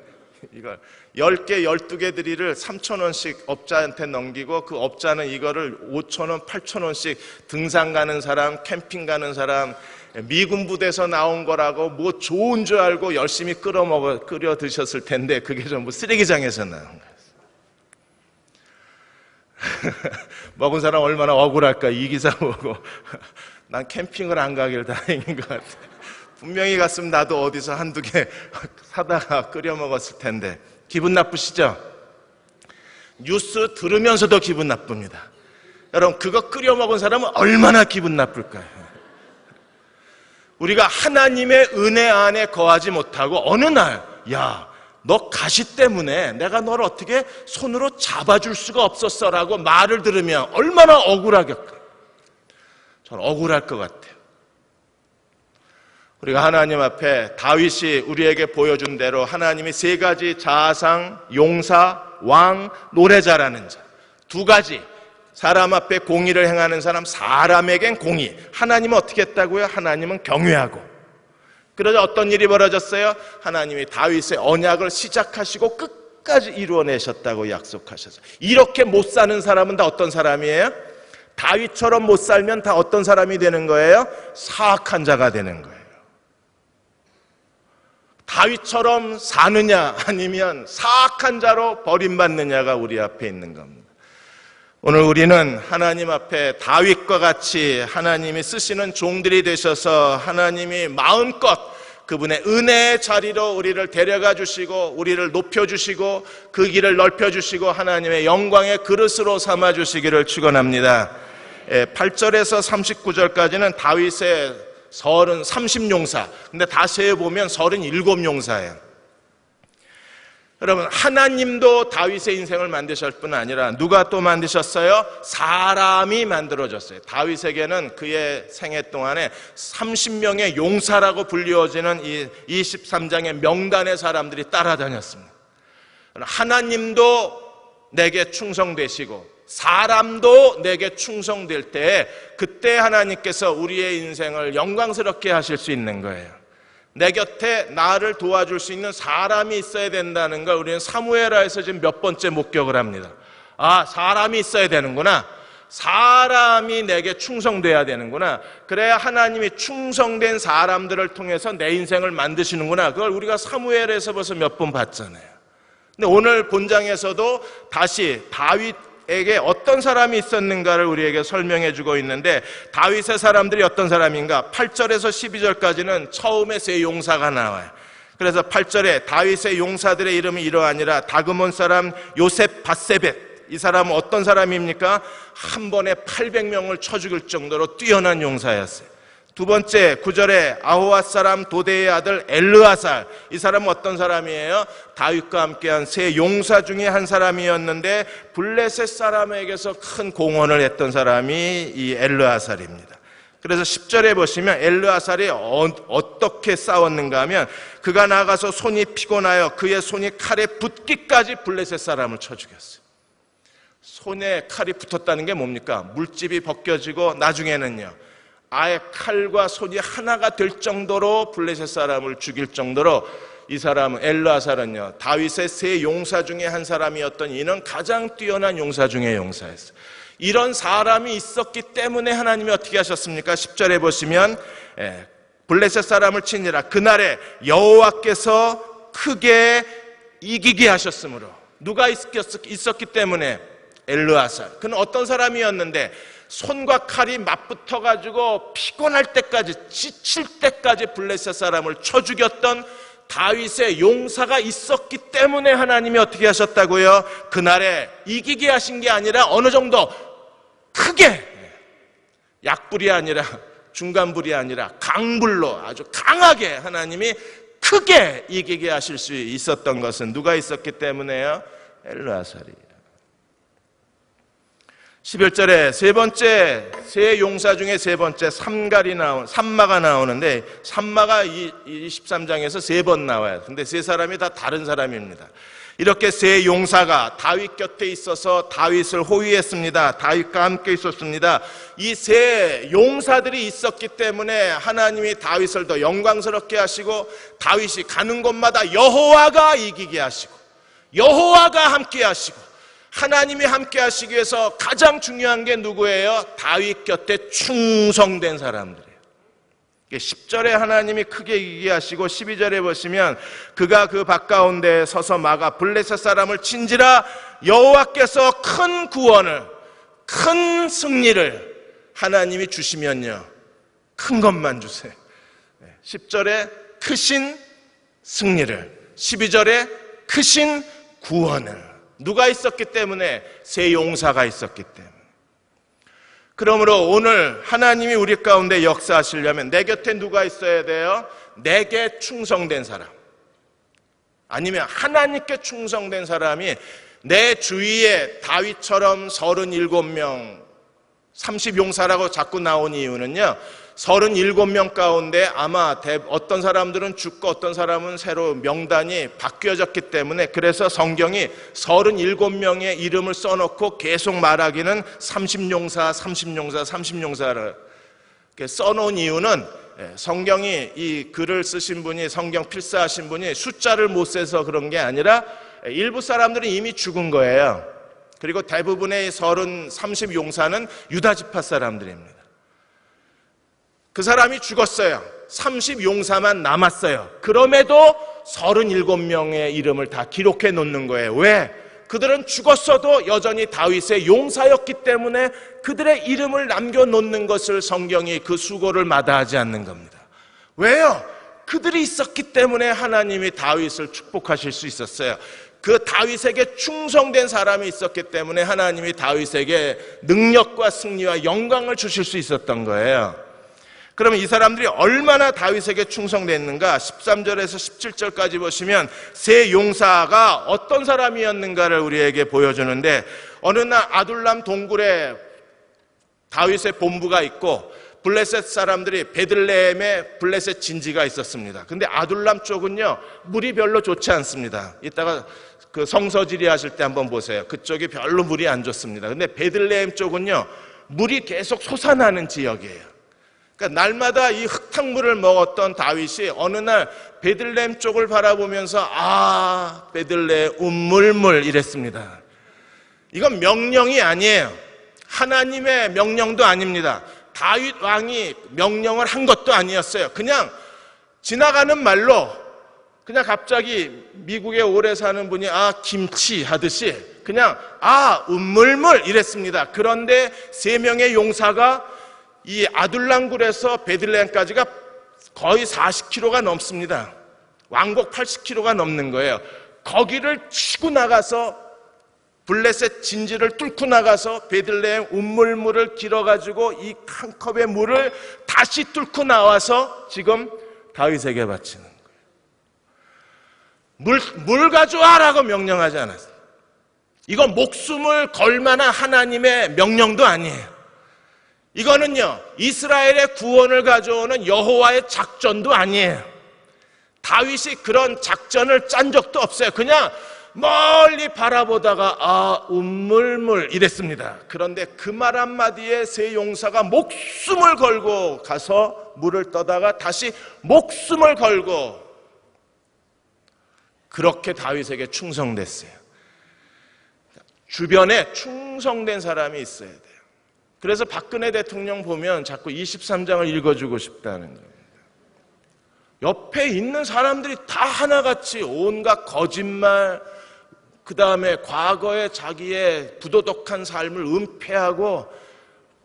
이걸 10개, 12개 드리를 3,000원씩 업자한테 넘기고 그 업자는 이거를 5,000원, 8,000원씩 등산 가는 사람, 캠핑 가는 사람, 미군 부대에서 나온 거라고 뭐 좋은 줄 알고 열심히 끓여 드셨을 텐데 그게 전부 쓰레기장에서 나온 거예요. 먹은 사람 얼마나 억울할까. 이 기사 보고 난 캠핑을 안 가길 다행인 것 같아. 분명히 갔으면 나도 어디서 한두 개 사다가 끓여 먹었을 텐데. 기분 나쁘시죠? 뉴스 들으면서도 기분 나쁩니다. 여러분, 그거 끓여 먹은 사람은 얼마나 기분 나쁠까요? 우리가 하나님의 은혜 안에 거하지 못하고 어느 날, 야, 너 가시 때문에 내가 너를 어떻게 손으로 잡아줄 수가 없었어라고 말을 들으면 얼마나 억울하겠까. 저는 억울할 것 같아요. 우리가 하나님 앞에 다윗이 우리에게 보여준 대로 하나님이 세 가지 자아상, 용사, 왕, 노래자라는 자, 두 가지 사람 앞에 공의를 행하는 사람, 사람에겐 공의. 하나님은 어떻게 했다고요? 하나님은 경외하고. 그러자 어떤 일이 벌어졌어요? 하나님이 다윗의 언약을 시작하시고 끝까지 이루어내셨다고 약속하셨어요. 이렇게 못 사는 사람은 다 어떤 사람이에요? 다윗처럼 못 살면 다 어떤 사람이 되는 거예요? 사악한 자가 되는 거예요. 다윗처럼 사느냐 아니면 사악한 자로 버림받느냐가 우리 앞에 있는 겁니다. 오늘 우리는 하나님 앞에 다윗과 같이 하나님이 쓰시는 종들이 되셔서 하나님이 마음껏 그분의 은혜의 자리로 우리를 데려가 주시고 우리를 높여주시고 그 길을 넓혀주시고 하나님의 영광의 그릇으로 삼아주시기를 축원합니다. 8절에서 39절까지는 다윗의 30용사, 근데 다 세어보면 37용사예요. 여러분, 하나님도 다윗의 인생을 만드실 뿐 아니라 누가 또 만드셨어요? 사람이 만들어졌어요. 다윗에게는 그의 생애 동안에 30명의 용사라고 불리워지는 이 23장의 명단의 사람들이 따라다녔습니다. 하나님도 내게 충성되시고 사람도 내게 충성될 때 그때 하나님께서 우리의 인생을 영광스럽게 하실 수 있는 거예요. 내 곁에 나를 도와줄 수 있는 사람이 있어야 된다는 걸 우리는 사무엘하에서 지금 몇 번째 목격을 합니다. 아, 사람이 있어야 되는구나. 사람이 내게 충성돼야 되는구나. 그래야 하나님이 충성된 사람들을 통해서 내 인생을 만드시는구나. 그걸 우리가 사무엘에서 벌써 몇 번 봤잖아요. 근데 오늘 본장에서도 다시 다윗에게 어떤 사람이 있었는가를 우리에게 설명해 주고 있는데 다윗의 사람들이 어떤 사람인가? 8절에서 12절까지는 처음에 세 용사가 나와요. 그래서 8절에 다윗의 용사들의 이름이 이러하니라. 다그몬 사람 요셉 바세벳. 이 사람은 어떤 사람입니까? 한 번에 800명을 쳐 죽일 정도로 뛰어난 용사였어요. 두 번째 9절에 아호앗 사람 도대의 아들 엘르아살. 이 사람은 어떤 사람이에요? 다윗과 함께한 세 용사 중에 한 사람이었는데 블레셋 사람에게서 큰 공헌을 했던 사람이 이 엘르아살입니다. 그래서 10절에 보시면 엘르아살이 어떻게 싸웠는가 하면 그가 나가서 손이 피곤하여 그의 손이 칼에 붙기까지 블레셋 사람을 쳐 죽였어요. 손에 칼이 붙었다는 게 뭡니까? 물집이 벗겨지고 나중에는요 아예 칼과 손이 하나가 될 정도로 블레셋 사람을 죽일 정도로 이 사람은 엘르아살은요 다윗의 세 용사 중에 한 사람이었던 이는 가장 뛰어난 용사 중에 용사였어요. 이런 사람이 있었기 때문에 하나님이 어떻게 하셨습니까? 10절에 보시면 블레셋 사람을 치니라. 그날에 여호와께서 크게 이기게 하셨으므로. 누가 있었기 때문에? 엘르아살. 그는 어떤 사람이었는데 손과 칼이 맞붙어가지고 피곤할 때까지 지칠 때까지 블레셋 사람을 쳐 죽였던 다윗의 용사가 있었기 때문에 하나님이 어떻게 하셨다고요? 그날에 이기게 하신 게 아니라 어느 정도 크게, 약불이 아니라 중간불이 아니라 강불로 아주 강하게 하나님이 크게 이기게 하실 수 있었던 것은 누가 있었기 때문에요? 엘르아살이에요. 11절에 세 번째, 세 용사 중에 세 번째 삼마가 나오는데, 삼마가 23장에서 세 번 나와요. 근데 세 사람이 다 다른 사람입니다. 이렇게 세 용사가 다윗 곁에 있어서 다윗을 호위했습니다. 다윗과 함께 있었습니다. 이 세 용사들이 있었기 때문에 하나님이 다윗을 더 영광스럽게 하시고, 다윗이 가는 곳마다 여호와가 이기게 하시고, 여호와가 함께 하시고, 하나님이 함께 하시기 위해서 가장 중요한 게 누구예요? 다윗 곁에 충성된 사람들이에요. 10절에 하나님이 크게 이기게 하시고, 12절에 보시면 그가 그 밭가운데 서서 막아 블레셋 사람을 친지라 여호와께서 큰 구원을, 큰 승리를 하나님이 주시면요, 큰 것만 주세요. 10절에 크신 승리를, 12절에 크신 구원을. 누가 있었기 때문에? 세 용사가 있었기 때문에. 그러므로 오늘 하나님이 우리 가운데 역사하시려면 내 곁에 누가 있어야 돼요? 내게 충성된 사람, 아니면 하나님께 충성된 사람이 내 주위에 다윗처럼 37명, 30용사라고 자꾸 나온 이유는요, 37명 가운데 아마 어떤 사람들은 죽고 어떤 사람은 새로 명단이 바뀌어졌기 때문에, 그래서 성경이 37명의 이름을 써놓고 계속 말하기는 30용사, 30용사, 30용사를 써놓은 이유는, 성경이 이 글을 쓰신 분이, 성경 필사하신 분이 숫자를 못 세서 그런 게 아니라 일부 사람들은 이미 죽은 거예요. 그리고 대부분의 30용사는 유다 지파 사람들입니다. 그 사람이 죽었어요. 30용사만 남았어요. 그럼에도 37명의 이름을 다 기록해 놓는 거예요. 왜? 그들은 죽었어도 여전히 다윗의 용사였기 때문에 그들의 이름을 남겨놓는 것을 성경이 그 수고를 마다하지 않는 겁니다. 왜요? 그들이 있었기 때문에 하나님이 다윗을 축복하실 수 있었어요. 그 다윗에게 충성된 사람이 있었기 때문에 하나님이 다윗에게 능력과 승리와 영광을 주실 수 있었던 거예요. 그러면 이 사람들이 얼마나 다윗에게 충성됐는가? 13절에서 17절까지 보시면 세 용사가 어떤 사람이었는가를 우리에게 보여주는데, 어느 날 아둘람 동굴에 다윗의 본부가 있고 블레셋 사람들이 베들레헴에 블레셋 진지가 있었습니다. 근데 아둘람 쪽은요, 물이 별로 좋지 않습니다. 이따가 그 성서지리 하실 때 한번 보세요. 그쪽이 별로 물이 안 좋습니다. 근데 베들레헴 쪽은요, 물이 계속 솟아나는 지역이에요. 그러니까 날마다 이 흙탕물을 먹었던 다윗이 어느 날 베들레헴 쪽을 바라보면서 베들레헴 운물물 이랬습니다. 이건 명령이 아니에요. 하나님의 명령도 아닙니다. 다윗 왕이 명령을 한 것도 아니었어요. 그냥 지나가는 말로, 그냥 갑자기 미국에 오래 사는 분이 김치 하듯이 그냥 운물물 이랬습니다. 그런데 세 명의 용사가 이 아둘람굴에서 베들레헴까지가 거의 40km가 넘습니다. 왕복 80km가 넘는 거예요. 거기를 치고 나가서 블레셋 진지를 뚫고 나가서 베들레헴 운물물을 길어가지고 이 한 컵의 물을 다시 뚫고 나와서 지금 다윗에게 바치는 거예요. 물 가져와라고 명령하지 않았어요. 이건 목숨을 걸 만한 하나님의 명령도 아니에요. 이거는요, 이스라엘의 구원을 가져오는 여호와의 작전도 아니에요. 다윗이 그런 작전을 짠 적도 없어요. 그냥 멀리 바라보다가 운물물 이랬습니다. 그런데 그 말 한마디에 세 용사가 목숨을 걸고 가서 물을 떠다가 다시 목숨을 걸고 그렇게 다윗에게 충성됐어요. 주변에 충성된 사람이 있어야 돼요. 그래서 박근혜 대통령 보면 자꾸 23장을 읽어주고 싶다는 겁니다. 옆에 있는 사람들이 다 하나같이 온갖 거짓말, 그 다음에 과거에 자기의 부도덕한 삶을 은폐하고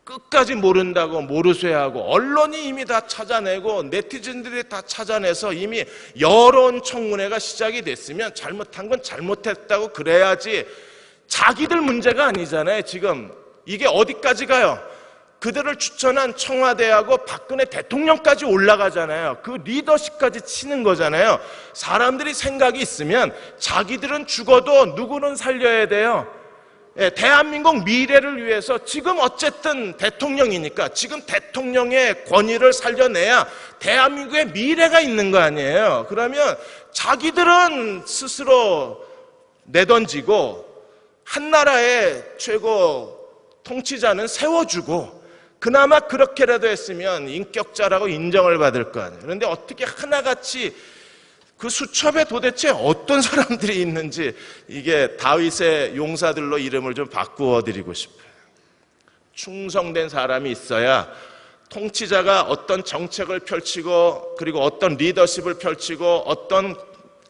끝까지 모른다고 모르쇠하고 언론이 이미 다 찾아내고 네티즌들이 다 찾아내서 이미 여론 청문회가 시작이 됐으면 잘못한 건 잘못했다고 그래야지. 자기들 문제가 아니잖아요. 지금 이게 어디까지 가요? 그들을 추천한 청와대하고 박근혜 대통령까지 올라가잖아요. 그 리더십까지 치는 거잖아요. 사람들이 생각이 있으면 자기들은 죽어도 누구는 살려야 돼요. 대한민국 미래를 위해서 지금 어쨌든 대통령이니까 지금 대통령의 권위를 살려내야 대한민국의 미래가 있는 거 아니에요. 그러면 자기들은 스스로 내던지고 한 나라의 최고 통치자는 세워주고 그나마 그렇게라도 했으면 인격자라고 인정을 받을 거 아니에요. 그런데 어떻게 하나같이 그 수첩에 도대체 어떤 사람들이 있는지 이게 다윗의 용사들로 이름을 좀 바꾸어 드리고 싶어요. 충성된 사람이 있어야 통치자가 어떤 정책을 펼치고 그리고 어떤 리더십을 펼치고 어떤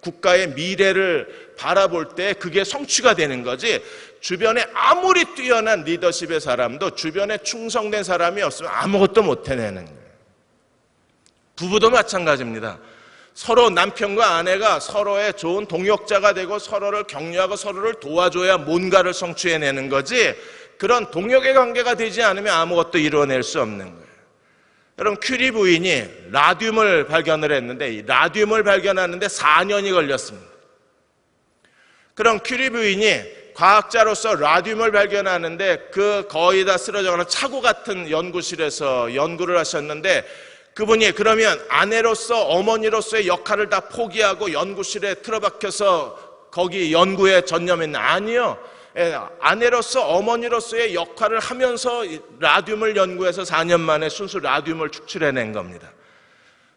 국가의 미래를 바라볼 때 그게 성취가 되는 거지. 주변에 아무리 뛰어난 리더십의 사람도 주변에 충성된 사람이 없으면 아무것도 못 해내는 거예요. 부부도 마찬가지입니다. 서로 남편과 아내가 서로의 좋은 동역자가 되고 서로를 격려하고 서로를 도와줘야 뭔가를 성취해내는 거지, 그런 동역의 관계가 되지 않으면 아무것도 이루어낼 수 없는 거예요. 여러분, 큐리 부인이 라듐을 발견을 했는데 이 라듐을 발견하는데 4년이 걸렸습니다. 그럼 큐리 부인이 과학자로서 라듐을 발견하는데 그 거의 다 쓰러져가는 차고 같은 연구실에서 연구를 하셨는데, 그분이 그러면 아내로서 어머니로서의 역할을 다 포기하고 연구실에 틀어박혀서 거기 연구에 전념했나? 아니요. 아내로서 어머니로서의 역할을 하면서 라듐을 연구해서 4년 만에 순수 라듐을 축출해낸 겁니다.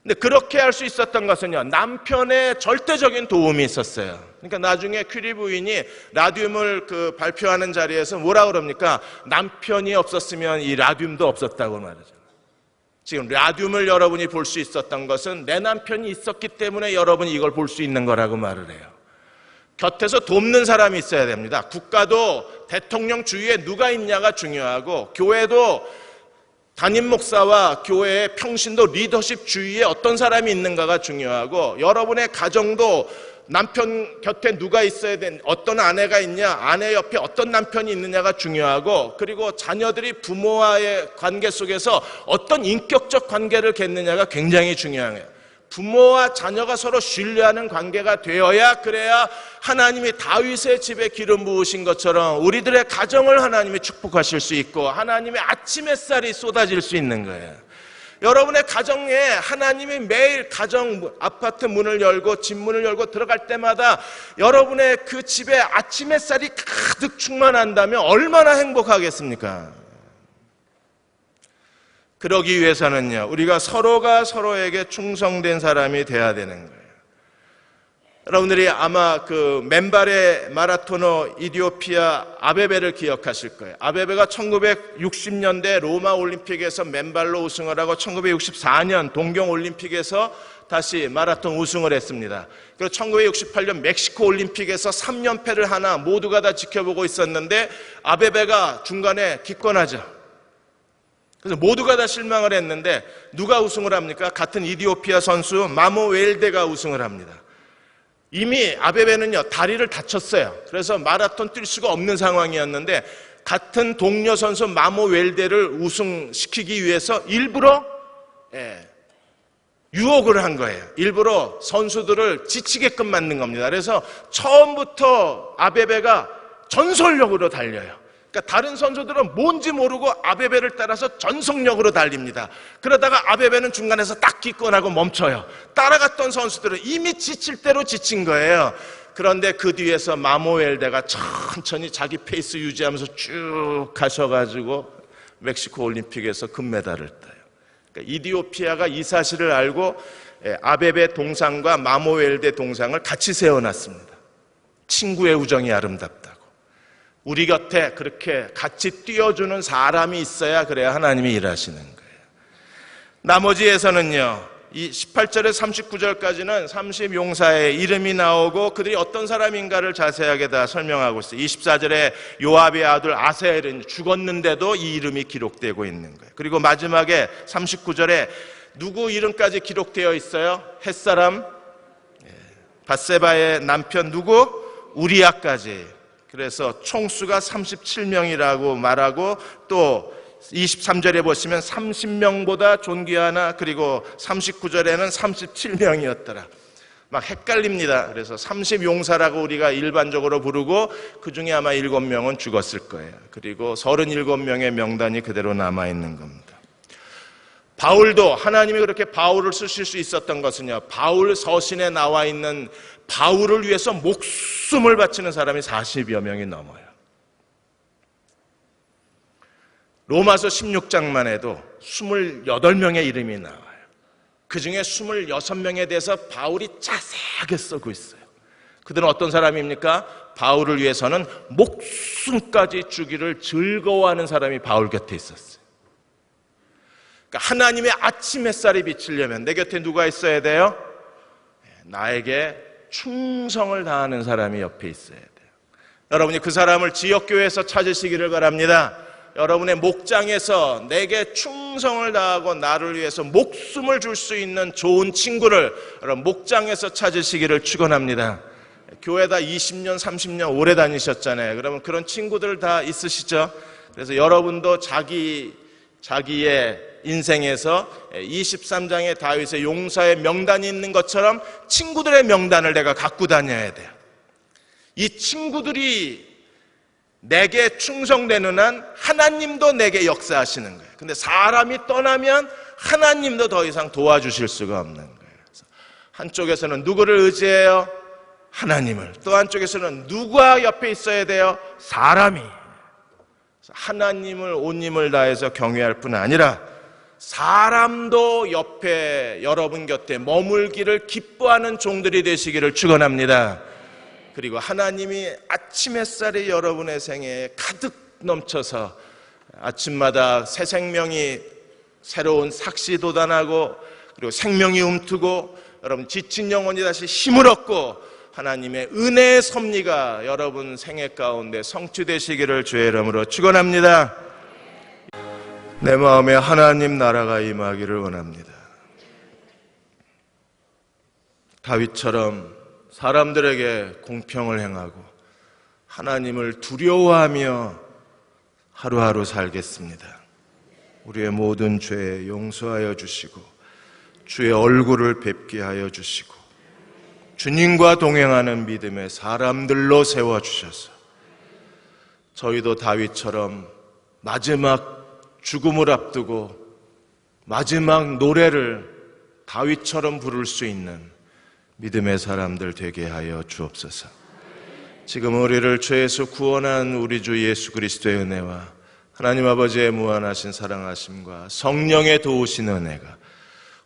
근데 그렇게 할 수 있었던 것은요, 남편의 절대적인 도움이 있었어요. 그러니까 나중에 큐리 부인이 라듐을 발표하는 자리에서 뭐라 그럽니까? 남편이 없었으면 이 라듐도 없었다고 말하죠. 지금 라듐을 여러분이 볼 수 있었던 것은 내 남편이 있었기 때문에 여러분이 이걸 볼 수 있는 거라고 말을 해요. 곁에서 돕는 사람이 있어야 됩니다. 국가도 대통령 주위에 누가 있냐가 중요하고, 교회도 담임 목사와 교회의 평신도 리더십 주위에 어떤 사람이 있는가가 중요하고, 여러분의 가정도 남편 곁에 누가 있어야 되는, 어떤 아내가 있냐, 아내 옆에 어떤 남편이 있느냐가 중요하고, 그리고 자녀들이 부모와의 관계 속에서 어떤 인격적 관계를 갖느냐가 굉장히 중요해요. 부모와 자녀가 서로 신뢰하는 관계가 되어야, 그래야 하나님이 다윗의 집에 기름 부으신 것처럼 우리들의 가정을 하나님이 축복하실 수 있고 하나님의 아침 햇살이 쏟아질 수 있는 거예요. 여러분의 가정에 하나님이 매일 가정 아파트 문을 열고 집 문을 열고 들어갈 때마다 여러분의 그 집에 아침 햇살이 가득 충만한다면 얼마나 행복하겠습니까? 그러기 위해서는요, 우리가 서로가 서로에게 충성된 사람이 돼야 되는 거예요. 여러분들이 아마 그 맨발의 마라토너 이디오피아 아베베를 기억하실 거예요. 아베베가 1960년대 로마 올림픽에서 맨발로 우승을 하고 1964년 동경 올림픽에서 다시 마라톤 우승을 했습니다. 그리고 1968년 멕시코 올림픽에서 3연패를 하나 모두가 다 지켜보고 있었는데 아베베가 중간에 기권하죠. 그래서 모두가 다 실망을 했는데 누가 우승을 합니까? 같은 이디오피아 선수 마모 웰데가 우승을 합니다. 이미 아베베는요, 다리를 다쳤어요. 그래서 마라톤 뛸 수가 없는 상황이었는데 같은 동료 선수 마모 웰데를 우승시키기 위해서 일부러 유혹을 한 거예요. 일부러 선수들을 지치게끔 만든 겁니다. 그래서 처음부터 아베베가 전속력으로 달려요. 그러니까 다른 선수들은 뭔지 모르고 아베베를 따라서 전속력으로 달립니다. 그러다가 아베베는 중간에서 딱 기권하고 멈춰요. 따라갔던 선수들은 이미 지칠 대로 지친 거예요. 그런데 그 뒤에서 마모웰데가 천천히 자기 페이스 유지하면서 쭉 가셔가지고 멕시코 올림픽에서 금메달을 따요. 그러니까 이디오피아가 이 사실을 알고 아베베 동상과 마모웰데 동상을 같이 세워놨습니다. 친구의 우정이 아름답다고. 우리 곁에 그렇게 같이 뛰어주는 사람이 있어야 그래야 하나님이 일하시는 거예요. 나머지에서는요, 이 18절에서 39절까지는 30용사의 이름이 나오고 그들이 어떤 사람인가를 자세하게 다 설명하고 있어요. 24절에 요압의 아들 아사엘은 죽었는데도 이 이름이 기록되고 있는 거예요. 그리고 마지막에 39절에 누구 이름까지 기록되어 있어요? 햇사람 밧세바의 남편 누구? 우리아까지. 그래서 총수가 37명이라고 말하고 또 23절에 보시면 30명보다 존귀하나 그리고 39절에는 37명이었더라. 막 헷갈립니다. 그래서 30용사라고 우리가 일반적으로 부르고 그 중에 아마 7명은 죽었을 거예요. 그리고 37명의 명단이 그대로 남아있는 겁니다. 바울도 하나님이 그렇게 바울을 쓰실 수 있었던 것은요, 바울 서신에 나와 있는 바울을 위해서 목숨을 바치는 사람이 40여 명이 넘어요. 로마서 16장만 해도 28명의 이름이 나와요. 그 중에 26명에 대해서 바울이 자세하게 쓰고 있어요. 그들은 어떤 사람입니까? 바울을 위해서는 목숨까지 주기를 즐거워하는 사람이 바울 곁에 있었어요. 그러니까 하나님의 아침 햇살이 비치려면 내 곁에 누가 있어야 돼요? 나에게 충성을 다하는 사람이 옆에 있어야 돼요. 여러분이 그 사람을 지역교회에서 찾으시기를 바랍니다. 여러분의 목장에서 내게 충성을 다하고 나를 위해서 목숨을 줄 수 있는 좋은 친구를 여러분 목장에서 찾으시기를 축원합니다. 교회 다 20년, 30년 오래 다니셨잖아요. 그러면 그런 친구들 다 있으시죠? 그래서 여러분도 자기의 인생에서 23장의 다윗의 용사의 명단이 있는 것처럼 친구들의 명단을 내가 갖고 다녀야 돼요. 이 친구들이 내게 충성되는 한 하나님도 내게 역사하시는 거예요. 근데 사람이 떠나면 하나님도 더 이상 도와주실 수가 없는 거예요. 그래서 한쪽에서는 누구를 의지해요? 하나님을. 또 한쪽에서는 누가 옆에 있어야 돼요? 사람이. 하나님을 온 힘을 다해서 경외할 뿐 아니라 사람도 옆에 여러분 곁에 머물기를 기뻐하는 종들이 되시기를 축원합니다. 그리고 하나님이 아침 햇살이 여러분의 생애에 가득 넘쳐서 아침마다 새 생명이 새로운 삭시 돋아나고 그리고 생명이 움트고 여러분 지친 영혼이 다시 힘을 얻고 하나님의 은혜의 섭리가 여러분 생애 가운데 성취되시기를 주의 이름으로 축원합니다. 내 마음에 하나님 나라가 임하기를 원합니다. 다윗처럼 사람들에게 공평을 행하고 하나님을 두려워하며 하루하루 살겠습니다. 우리의 모든 죄 용서하여 주시고 주의 얼굴을 뵙게 하여 주시고 주님과 동행하는 믿음의 사람들로 세워주셔서 저희도 다윗처럼 마지막 죽음을 앞두고 마지막 노래를 다윗처럼 부를 수 있는 믿음의 사람들 되게 하여 주옵소서. 지금 우리를 죄에서 구원한 우리 주 예수 그리스도의 은혜와 하나님 아버지의 무한하신 사랑하심과 성령의 도우신 은혜가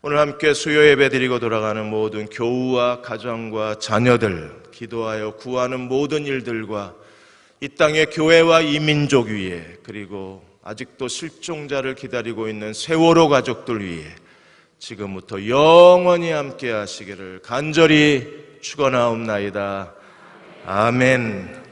오늘 함께 수요 예배 드리고 돌아가는 모든 교우와 가정과 자녀들, 기도하여 구하는 모든 일들과 이 땅의 교회와 이 민족 위에 그리고 아직도 실종자를 기다리고 있는 세월호 가족들 위에 지금부터 영원히 함께 하시기를 간절히 축원하옵나이다. 아멘.